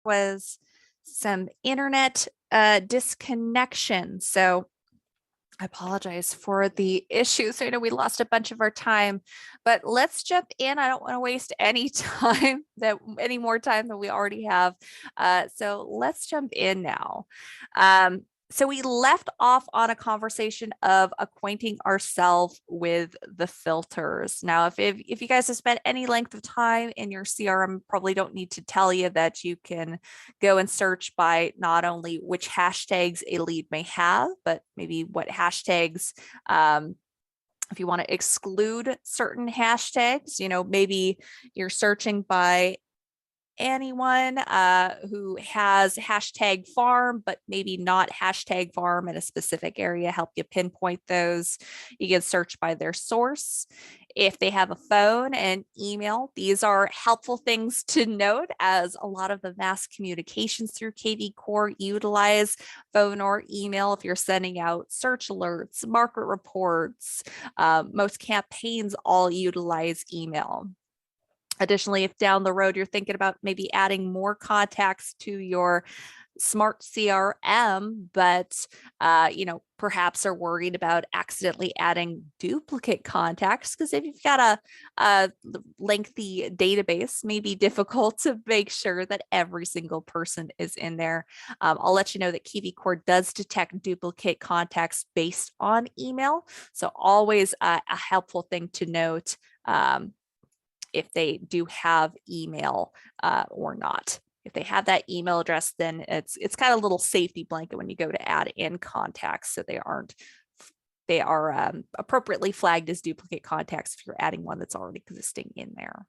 was some internet disconnection. So I apologize for the issues. I know we lost a bunch of our time, but let's jump in. I don't want to waste any time any more time than we already have. So let's jump in now. So we left off on a conversation of acquainting ourselves with the filters. Now, if you guys have spent any length of time in your CRM, probably don't need to tell you that you can go and search by not only which hashtags a lead may have, but maybe what hashtags, if you want to exclude certain hashtags, maybe you're searching by anyone who has hashtag farm, but maybe not hashtag farm in a specific area, help you pinpoint those. You can search by their source. If they have a phone and email, these are helpful things to note, as a lot of the mass communications through KV Core utilize phone or email. If you're sending out search alerts, market reports, most campaigns all utilize email. Additionally, if down the road you're thinking about maybe adding more contacts to your smart CRM, but perhaps are worried about accidentally adding duplicate contacts, because if you've got a lengthy database, may be difficult to make sure that every single person is in there. I'll let you know that KV Core does detect duplicate contacts based on email, so always a helpful thing to note. If they do have email or not. If they have that email address, then it's kind of a little safety blanket when you go to add in contacts, so they are appropriately flagged as duplicate contacts if you're adding one that's already existing in there.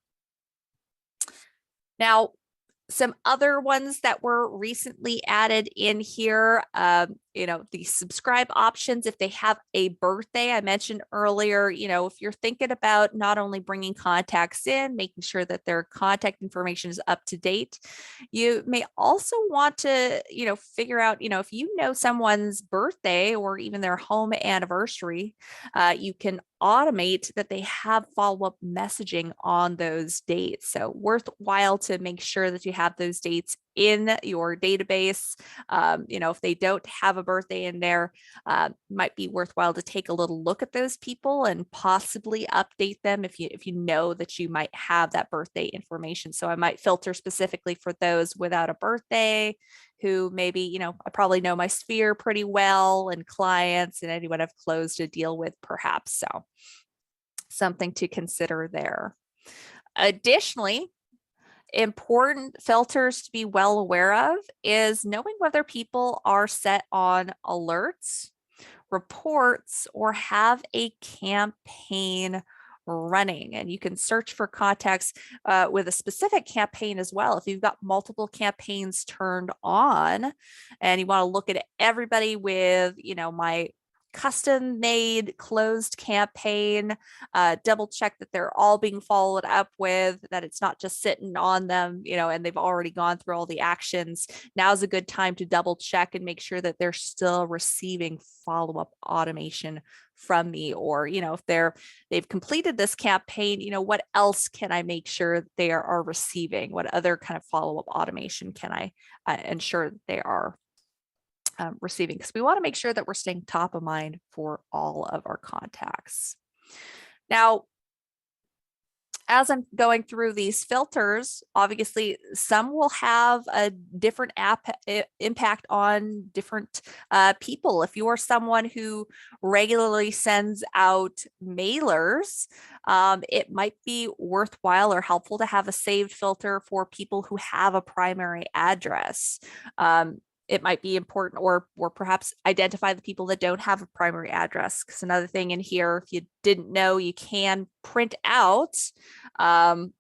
Now, some other ones that were recently added in here, the subscribe options. If they have a birthday, I mentioned earlier, if you're thinking about not only bringing contacts in, making sure that their contact information is up to date, you may also want to, figure out, if you know someone's birthday or even their home anniversary, you can automate that they have follow-up messaging on those dates. So worthwhile to make sure that you have those dates in your database. If they don't have a birthday in there, might be worthwhile to take a little look at those people and possibly update them if you know that you might have that birthday information. So I might filter specifically for those without a birthday, who maybe, I probably know my sphere pretty well, and clients and anyone I've closed a deal with perhaps. So something to consider there. Additionally, important filters to be well aware of is knowing whether people are set on alerts, reports, or have a campaign running. And you can search for contacts with a specific campaign as well. If you've got multiple campaigns turned on and you want to look at everybody with, my custom made closed campaign, double check that they're all being followed up with, that it's not just sitting on them, and they've already gone through all the actions. Now's a good time to double check and make sure that they're still receiving follow-up automation from me, or if they've completed this campaign, what else can I make sure they are receiving? What other kind of follow-up automation can I ensure that they are receiving? Because we want to make sure that we're staying top of mind for all of our contacts. Now, as I'm going through these filters, obviously some will have a different impact on different people. If you are someone who regularly sends out mailers, it might be worthwhile or helpful to have a saved filter for people who have a primary address. It might be important, or perhaps identify the people that don't have a primary address. Because another thing in here, if you didn't know, you can print out from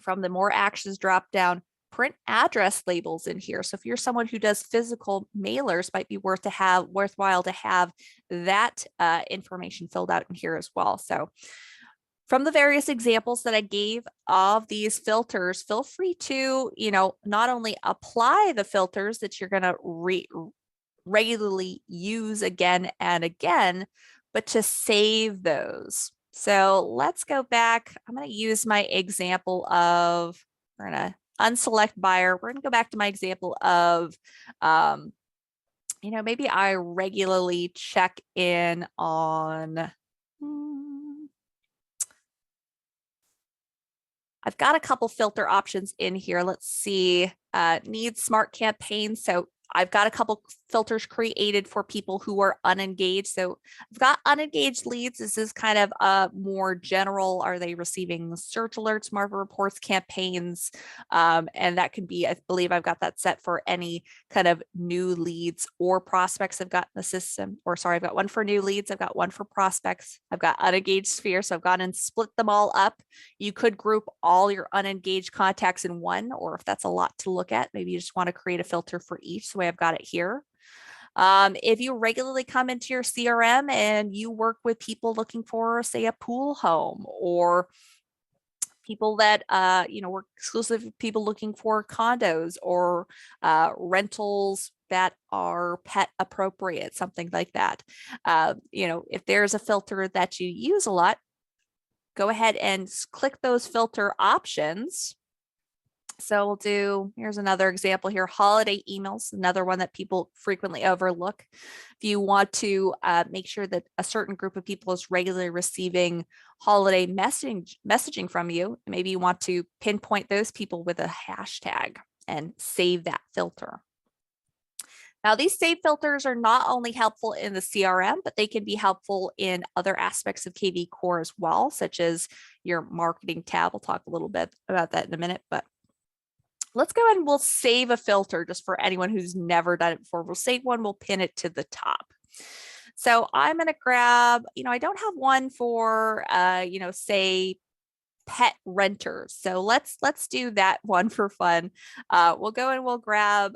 the more actions drop down, print address labels in here. So if you're someone who does physical mailers, might be worthwhile to have that information filled out in here as well. So from the various examples that I gave of these filters, feel free to, not only apply the filters that you're going to regularly use again and again, but to save those. So let's go back. I'm going to use my example of, we're going to unselect buyer. We're going to go back to my example of, maybe I regularly check in on, I've got a couple filter options in here. Let's see, needs smart campaigns. So I've got a couple filters created for people who are unengaged. So I've got unengaged leads. This is kind of more general. Are they receiving search alerts, market reports, campaigns? And that can be, I believe I've got that set for any kind of new leads or prospects I've got in the system. Or sorry, I've got one for new leads. I've got one for prospects. I've got unengaged sphere. So I've gone and split them all up. You could group all your unengaged contacts in one, or if that's a lot to look at, maybe you just want to create a filter for each. The way I've got it here. If you regularly come into your CRM and you work with people looking for, say, a pool home, or people that work exclusive people looking for condos or rentals that are pet appropriate, something like that. If there's a filter that you use a lot, go ahead and click those filter options. So we'll do, here's another example here, holiday emails, another one that people frequently overlook. If you want to make sure that a certain group of people is regularly receiving holiday messaging from you, maybe you want to pinpoint those people with a hashtag and save that filter. Now, these save filters are not only helpful in the CRM, but they can be helpful in other aspects of KV Core as well, such as your marketing tab. We'll talk a little bit about that in a minute, but let's go ahead and we'll save a filter just for anyone who's never done it before. We'll save one, we'll pin it to the top. So I'm going to grab, I don't have one for, say, pet renters. So let's do that one for fun. We'll go and we'll grab,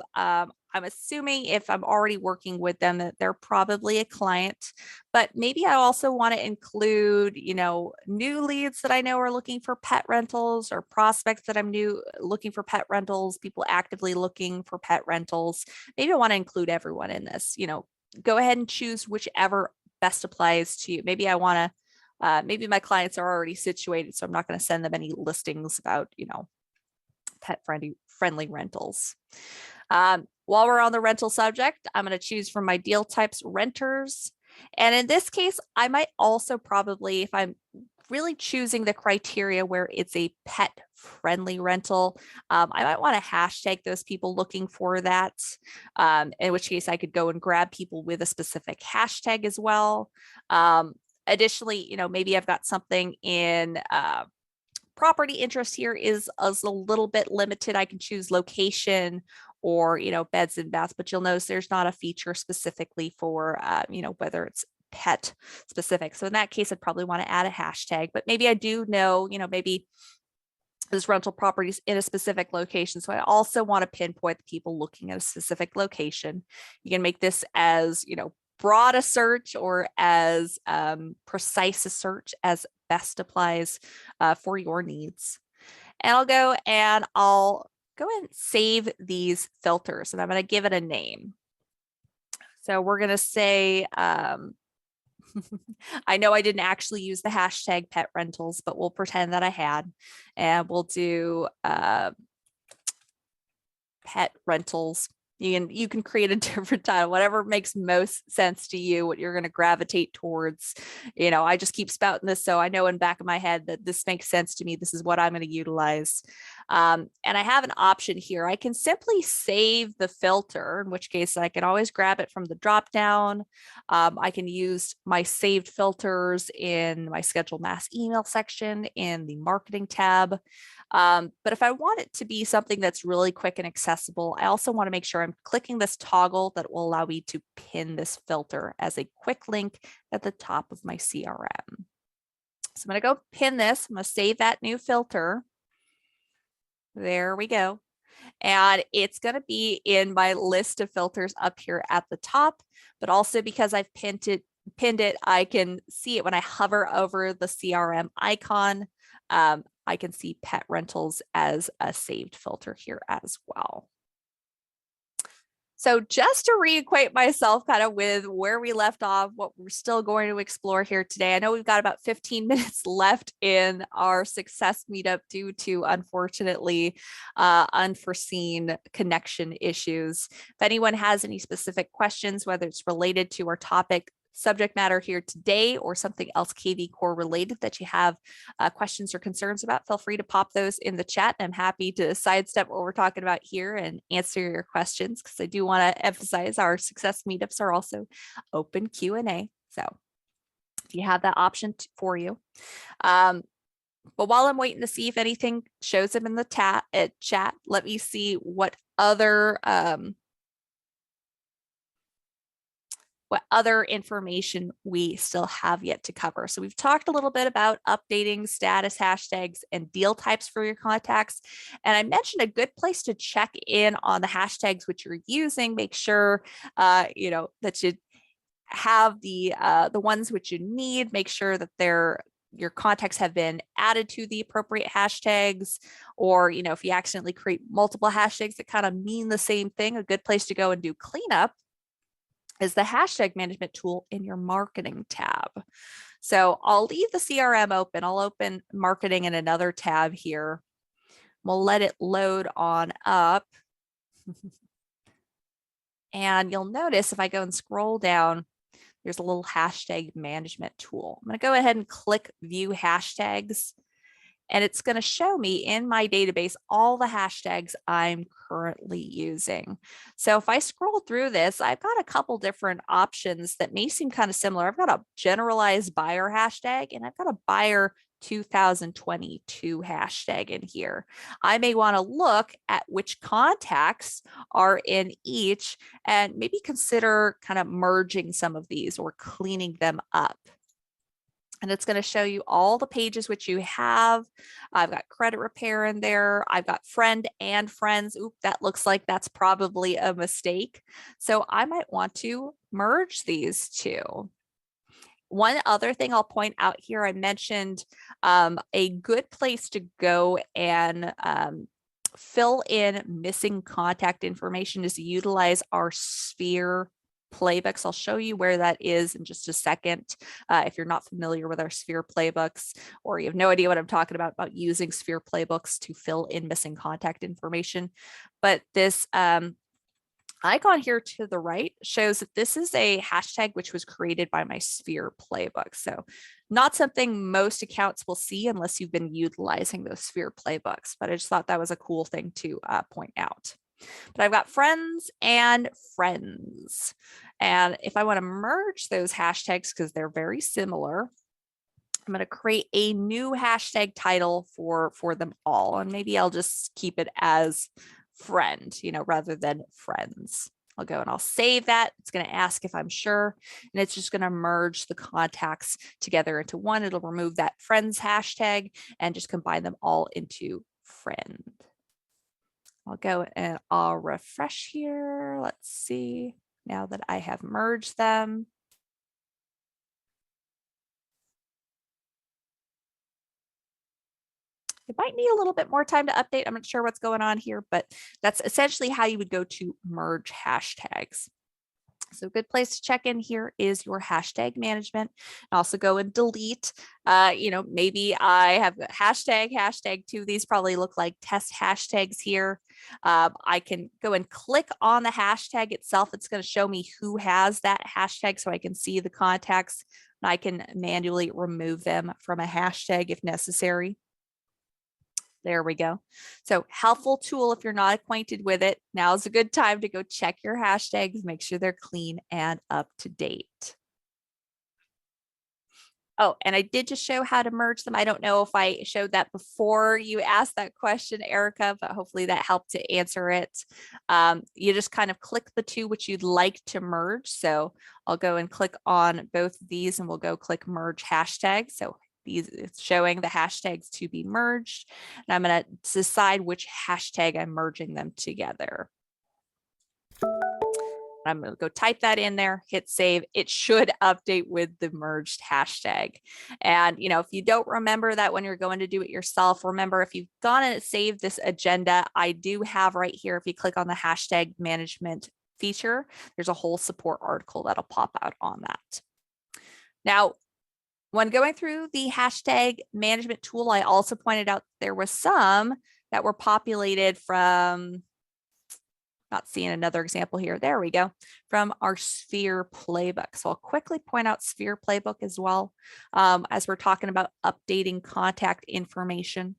I'm assuming if I'm already working with them that they're probably a client, but maybe I also want to include, new leads that I know are looking for pet rentals, or prospects that I'm looking for pet rentals, people actively looking for pet rentals. Maybe I want to include everyone in this. Go ahead and choose whichever best applies to you. Maybe I want to maybe my clients are already situated, so I'm not going to send them any listings about, pet friendly rentals. While we're on the rental subject, I'm going to choose from my deal types renters. And in this case, I might also probably, if I'm really choosing the criteria where it's a pet friendly rental, I might want to hashtag those people looking for that, in which case I could go and grab people with a specific hashtag as well. Additionally, maybe I've got something in property interest here is a little bit limited. I can choose location or, beds and baths, but you'll notice there's not a feature specifically for, whether it's pet specific. So in that case, I'd probably want to add a hashtag, but maybe I do know, maybe this rental properties in a specific location. So I also want to pinpoint the people looking at a specific location. You can make this as, broad a search or as precise a search as best applies for your needs. And I'll go and save these filters, and I'm going to give it a name. So we're going to say, I know I didn't actually use the hashtag pet rentals, but we'll pretend that I had, and we'll do pet rentals. You can create a different title, whatever makes most sense to you, what you're going to gravitate towards. I just keep spouting this, so I know in the back of my head that this makes sense to me. This is what I'm going to utilize. And I have an option here. I can simply save the filter, in which case I can always grab it from the drop down. I can use my saved filters in my scheduled mass email section in the marketing tab. But if I want it to be something that's really quick and accessible, I also want to make sure I'm clicking this toggle that will allow me to pin this filter as a quick link at the top of my CRM. So I'm going to go pin this. I'm going to save that new filter. There we go. And it's going to be in my list of filters up here at the top, but also because I've pinned it, I can see it when I hover over the CRM icon. I can see pet rentals as a saved filter here as well. So just to reacquaint myself kind of with where we left off, what we're still going to explore here today. I know we've got about 15 minutes left in our success meetup due to, unfortunately, unforeseen connection issues. If anyone has any specific questions, whether it's related to our topic, subject matter here today or something else KV Core related that you have questions or concerns about, feel free to pop those in the chat. I'm happy to sidestep what we're talking about here and answer your questions, because I do want to emphasize our success meetups are also open Q&A. So if you have that option for you. But while I'm waiting to see if anything shows up in the chat, let me see what other information we still have yet to cover. So we've talked a little bit about updating status hashtags and deal types for your contacts. And I mentioned a good place to check in on the hashtags which you're using. Make sure, that you have the ones which you need. Make sure that your contacts have been added to the appropriate hashtags, or, if you accidentally create multiple hashtags that kind of mean the same thing, a good place to go and do cleanup is the hashtag management tool in your marketing tab. So I'll leave the CRM open. I'll open marketing in another tab here. We'll let it load on up. And you'll notice if I go and scroll down, there's a little hashtag management tool. I'm going to go ahead and click view hashtags. And it's going to show me in my database all the hashtags I'm currently using. So if I scroll through this, I've got a couple different options that may seem kind of similar. I've got a generalized buyer hashtag, and I've got a buyer 2022 hashtag in here. I may want to look at which contacts are in each and maybe consider kind of merging some of these or cleaning them up. And it's going to show you all the pages which you have. I've got credit repair in there. I've got friend and friends. Oop, that looks like that's probably a mistake. So I might want to merge these two. One other thing I'll point out here, I mentioned a good place to go and fill in missing contact information is to utilize our Sphere playbooks. I'll show you where that is in just a second. If you're not familiar with our Sphere playbooks, or you have no idea what I'm talking about using Sphere playbooks to fill in missing contact information. But this icon here to the right shows that this is a hashtag which was created by my Sphere playbook. So not something most accounts will see unless you've been utilizing those Sphere playbooks, but I just thought that was a cool thing to point out. But I've got friends and friends. And if I want to merge those hashtags, because they're very similar, I'm going to create a new hashtag title for them all. And maybe I'll just keep it as friend, rather than friends. I'll go and I'll save that. It's going to ask if I'm sure, and it's just going to merge the contacts together into one. It'll remove that friends hashtag and just combine them all into friend. I'll go and I'll refresh here. Let's see, now that I have merged them. It might need a little bit more time to update. I'm not sure what's going on here, but that's essentially how you would go to merge hashtags. So a good place to check in here is your hashtag management. Also go and delete, maybe I have hashtag 2. These probably look like test hashtags here. I can go and click on the hashtag itself. It's going to show me who has that hashtag so I can see the contacts, and I can manually remove them from a hashtag if necessary. There we go. So helpful tool if you're not acquainted with it. Now's a good time to go check your hashtags, make sure they're clean and up to date. Oh, and I did just show how to merge them. I don't know if I showed that before you asked that question, Erica, but hopefully that helped to answer it. You just kind of click the two which you'd like to merge. So I'll go and click on both of these and we'll go click merge hashtag. So it's showing the hashtags to be merged, and I'm going to decide which hashtag I'm merging them together. I'm going to go type that in there, hit save. It should update with the merged hashtag. And, if you don't remember that when you're going to do it yourself, remember if you've gone and saved this agenda, I do have right here, if you click on the hashtag management feature, there's a whole support article that'll pop out on that. Now, when going through the hashtag management tool, I also pointed out there was some that were populated from, not seeing another example here. There we go, from our Sphere playbook. So I'll quickly point out Sphere playbook as well, as we're talking about updating contact information.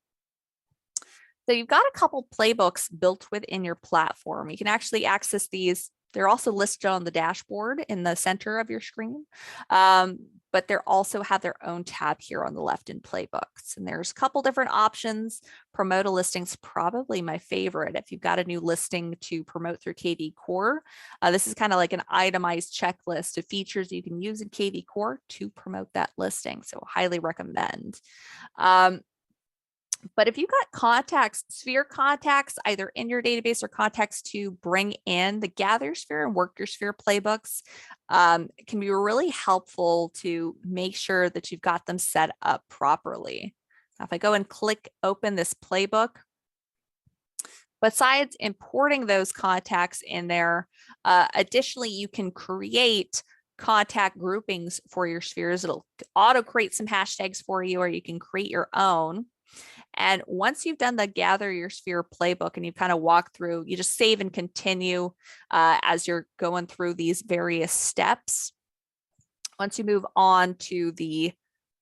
So you've got a couple playbooks built within your platform. You can actually access these. They're also listed on the dashboard in the center of your screen, but they also have their own tab here on the left in playbooks. And there's a couple different options. Promote a listing's probably my favorite. If you've got a new listing to promote through KV Core, this is kind of like an itemized checklist of features you can use in KV Core to promote that listing. So highly recommend. But if you've got contacts, Sphere contacts, either in your database or contacts to bring in, the Gather Sphere and Work Your Sphere playbooks can be really helpful to make sure that you've got them set up properly. Now, if I go and click open this playbook, besides importing those contacts in there, additionally, you can create contact groupings for your spheres. It'll auto create some hashtags for you, or you can create your own. And once you've done the Gather Your Sphere playbook and you've kind of walked through, you just save and continue as you're going through these various steps. Once you move on to the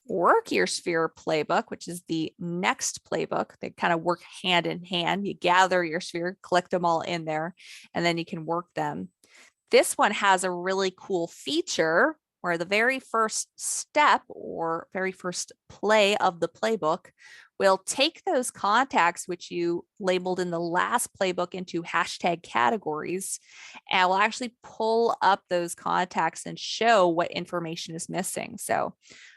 Work Your Sphere playbook, which is the next playbook, they kind of work hand in hand. You gather your sphere, collect them all in there, and then you can work them. This one has a really cool feature where the very first step or very first play of the playbook will take those contacts which you labeled in the last playbook into hashtag categories, and will actually pull up those contacts and show what information is missing. So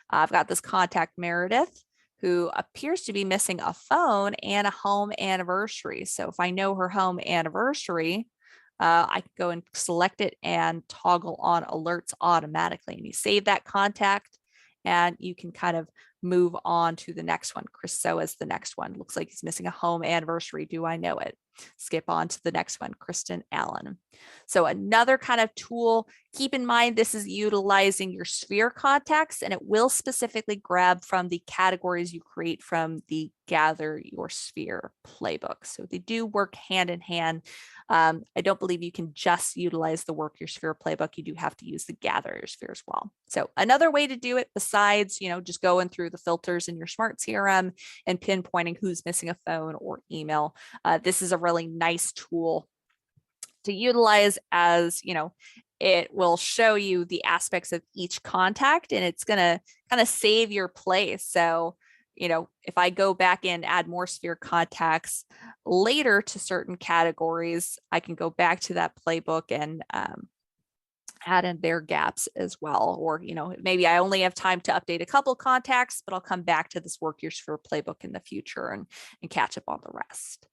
I've got this contact Meredith, who appears to be missing a phone and a home anniversary. So if I know her home anniversary, I can go and select it and toggle on alerts automatically. And you save that contact and you can kind of move on to the next one. Chris So is the next one. Looks like he's missing a home anniversary. Do I know it? Skip on to the next one, Kristen Allen. So another kind of tool, keep in mind, this is utilizing your Sphere contacts, and it will specifically grab from the categories you create from the Gather Your Sphere playbook. So they do work hand in hand. I don't believe you can just utilize the Work Your Sphere playbook. You do have to use the Gather Your Sphere as well. So another way to do it, besides, just going through the filters in your smart CRM and pinpointing who's missing a phone or email, this is a really nice tool to utilize, as it will show you the aspects of each contact, and it's going to kind of save your place. So if I go back and add more Sphere contacts later to certain categories, I can go back to that playbook and add in their gaps as well. Or, maybe I only have time to update a couple contacts, but I'll come back to this Work Your Sphere playbook in the future and catch up on the rest.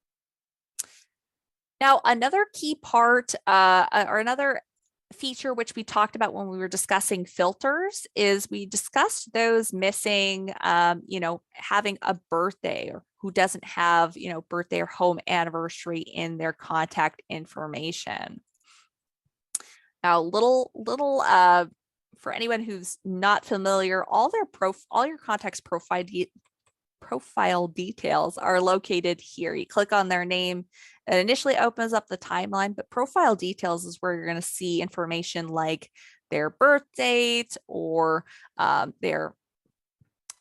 Now, another key part or another feature which we talked about when we were discussing filters is we discussed those missing, having a birthday, or who doesn't have, birthday or home anniversary in their contact information. Now, little for anyone who's not familiar, all your contacts profile details are located here. You click on their name, it initially opens up the timeline, but profile details is where you're going to see information like their birth date or their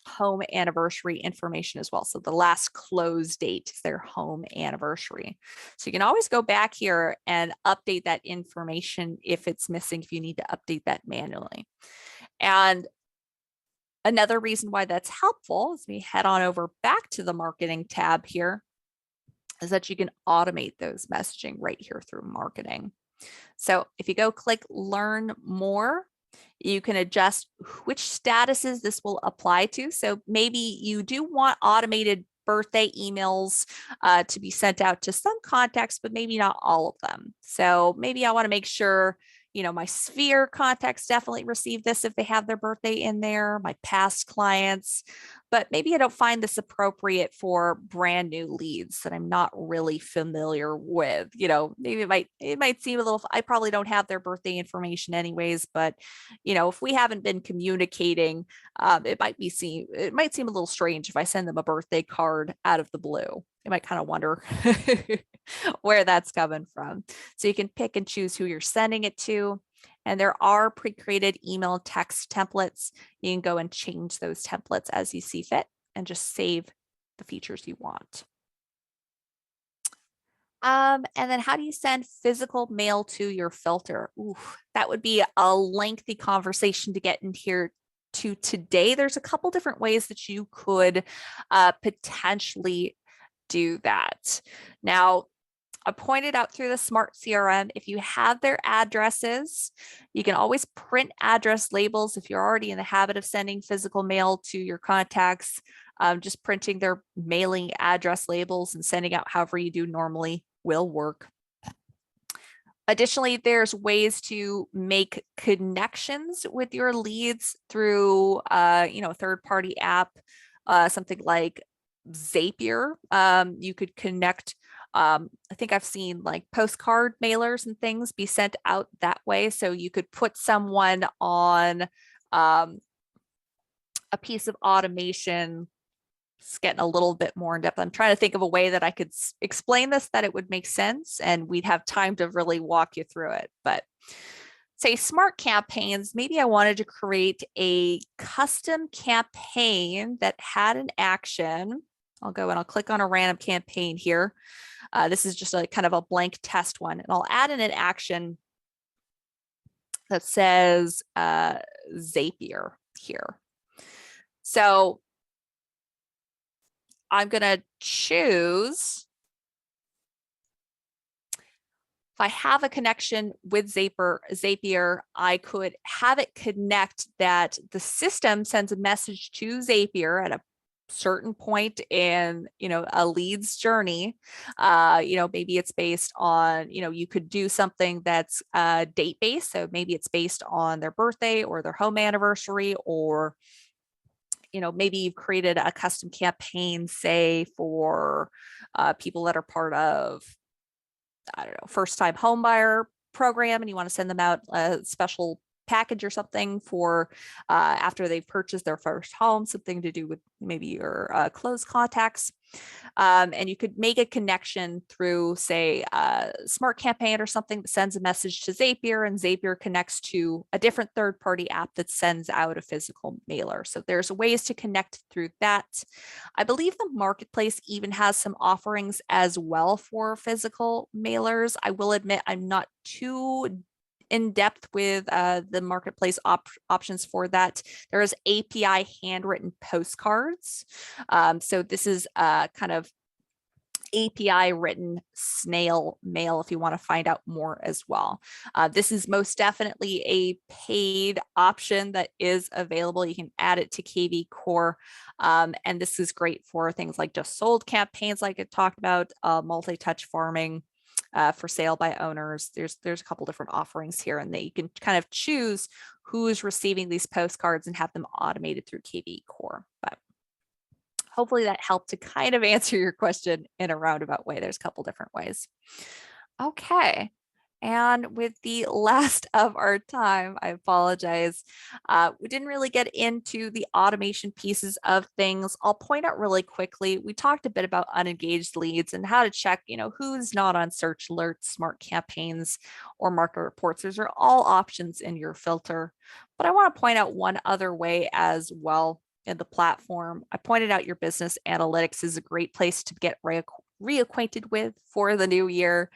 home anniversary information as well. So the last close date is their home anniversary. So you can always go back here and update that information if it's missing, if you need to update that manually. And another reason why that's helpful, as we head on over back to the marketing tab here, is that you can automate those messaging right here through marketing. So if you go click learn more, you can adjust which statuses this will apply to. So maybe you do want automated birthday emails to be sent out to some contacts, but maybe not all of them. So maybe I want to make sure my Sphere contacts definitely receive this if they have their birthday in there, my past clients, but maybe I don't find this appropriate for brand new leads that I'm not really familiar with. Maybe it might seem a little, I probably don't have their birthday information anyways, but if we haven't been communicating, it might seem a little strange if I send them a birthday card out of the blue. They might kind of wonder where that's coming from. So you can pick and choose who you're sending it to. And there are pre-created email text templates. You can go and change those templates as you see fit and just save the features you want. And then how do you send physical mail to your filter? Ooh, that would be a lengthy conversation to get in here to today. There's a couple different ways that you could potentially do that. Now, I pointed out through the Smart CRM, if you have their addresses, you can always print address labels if you're already in the habit of sending physical mail to your contacts. Just printing their mailing address labels and sending out however you do normally will work. Additionally, there's ways to make connections with your leads through, a third-party app, something like Zapier. You could connect. I think I've seen like postcard mailers and things be sent out that way. So you could put someone on a piece of automation. It's getting a little bit more in depth. I'm trying to think of a way that I could explain this that it would make sense and we'd have time to really walk you through it. But say smart campaigns, maybe I wanted to create a custom campaign that had an action. I'll go and I'll click on a random campaign here. This is just a kind of a blank test one. And I'll add in an action that says Zapier here. So I'm going to choose, if I have a connection with Zapier, I could have it connect that the system sends a message to Zapier at a certain point in a lead's journey. Maybe it's based on, you could do something that's date based. So maybe it's based on their birthday or their home anniversary, or maybe you've created a custom campaign, say for people that are part of, I don't know, first time home buyer program, and you want to send them out a special package or something for after they've purchased their first home, something to do with maybe your close contacts. And you could make a connection through, say, a smart campaign or something that sends a message to Zapier, and Zapier connects to a different third-party app that sends out a physical mailer. So there's ways to connect through that. I believe the marketplace even has some offerings as well for physical mailers. I will admit I'm not too in depth with the marketplace options for that. There is API handwritten postcards. So this is kind of API written snail mail if you want to find out more as well. This is most definitely a paid option that is available. You can add it to KV Core. And this is great for things like just sold campaigns, like I talked about, multi-touch farming, for sale by owners. There's a couple different offerings here, and that you can kind of choose who's receiving these postcards and have them automated through KV Core. But hopefully that helped to kind of answer your question in a roundabout way. There's a couple different ways. Okay. And with the last of our time, I apologize. We didn't really get into the automation pieces of things. I'll point out really quickly, we talked a bit about unengaged leads and how to check, who's not on search alerts, smart campaigns, or market reports. Those are all options in your filter. But I want to point out one other way as well in the platform. I pointed out your business analytics is a great place to get reacquainted with for the new year.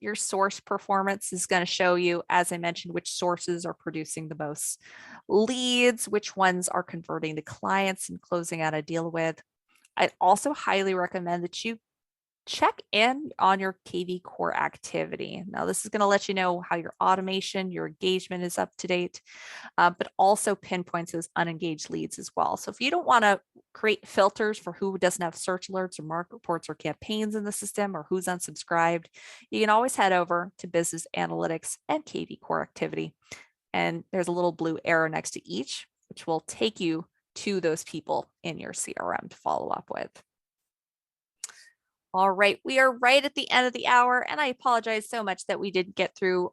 Your source performance is going to show you, as I mentioned, which sources are producing the most leads, which ones are converting to clients and closing out a deal with. I'd also highly recommend that you check in on your KV Core activity. Now, this is going to let you know how your automation, your engagement is up to date, but also pinpoints those unengaged leads as well. So if you don't want to create filters for who doesn't have search alerts or market reports or campaigns in the system, or who's unsubscribed, you can always head over to Business Analytics and KV Core activity. And there's a little blue arrow next to each, which will take you to those people in your CRM to follow up with. All right, we are right at the end of the hour, and I apologize so much that we didn't get through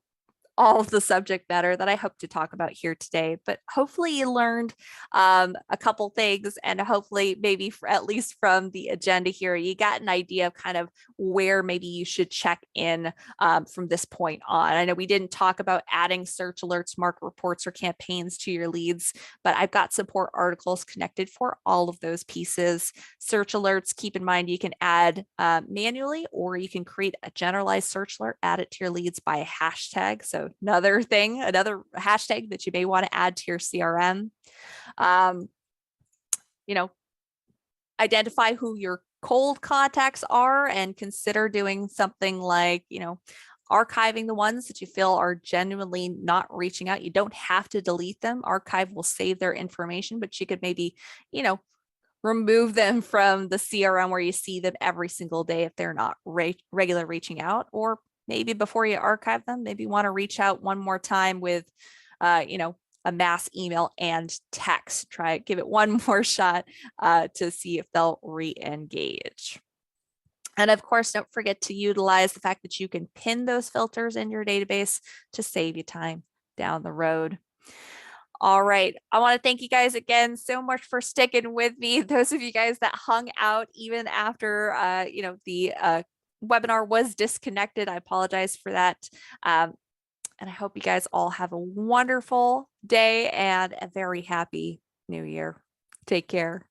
all of the subject matter that I hope to talk about here today, but hopefully you learned a couple things, and hopefully maybe at least from the agenda here, you got an idea of kind of where maybe you should check in from this point on. I know we didn't talk about adding search alerts, market reports, or campaigns to your leads, but I've got support articles connected for all of those pieces. Search alerts, keep in mind you can add manually, or you can create a generalized search alert, add it to your leads by a hashtag. So another thing, another hashtag that you may want to add to your CRM. You know, identify who your cold contacts are and consider doing something like, archiving the ones that you feel are genuinely not reaching out. You don't have to delete them. Archive will save their information, but you could maybe, remove them from the CRM where you see them every single day if they're not regular reaching out. Or maybe before you archive them, maybe you want to reach out one more time with, a mass email and text. Give it one more shot to see if they'll re-engage. And of course, don't forget to utilize the fact that you can pin those filters in your database to save you time down the road. All right. I want to thank you guys again so much for sticking with me. Those of you guys that hung out even after, the webinar was disconnected. I apologize for that. And I hope you guys all have a wonderful day and a very happy new year. Take care.